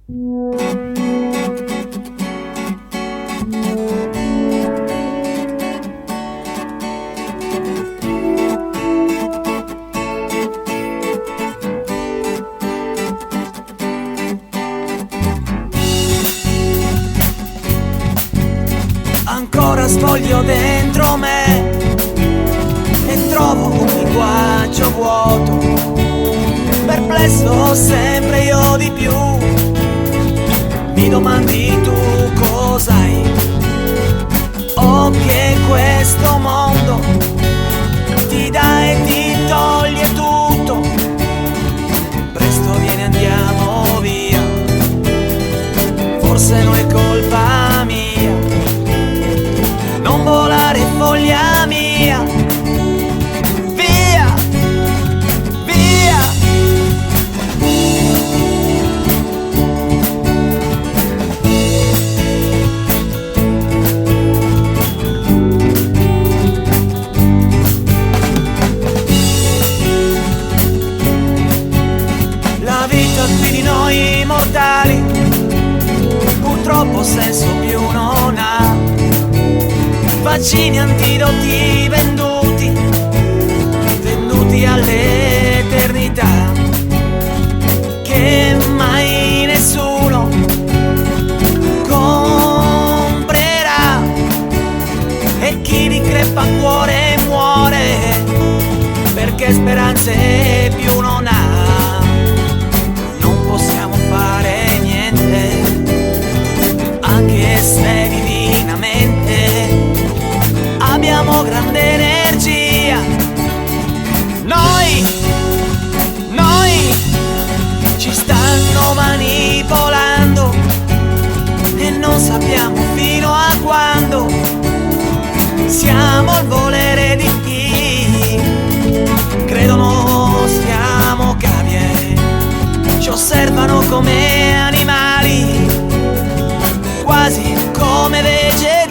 Ancora sfoglio dentro me e trovo un linguaggio vuoto, perplesso sempre io di più. Mi domandi tu cos'hai, o che questo mondo ti dà e ti toglie tutto. Presto vieni, andiamo via, forse non è colpa mia, non volare foglia mia. Via, via. La vita qui di noi mortali purtroppo senso più non ha. Vaccini, antidoti venduti all'eternità, che mai nessuno comprerà, e chi di crepacuore muore perché speranze più non ha. Non possiamo fare niente, anche se divinamente abbiamo grande energia. Noi ci stanno manipolando e non sappiamo fino a quando. Siamo al volere di chi credono siamo cavie, ci osservano come animali, quasi come vegetali.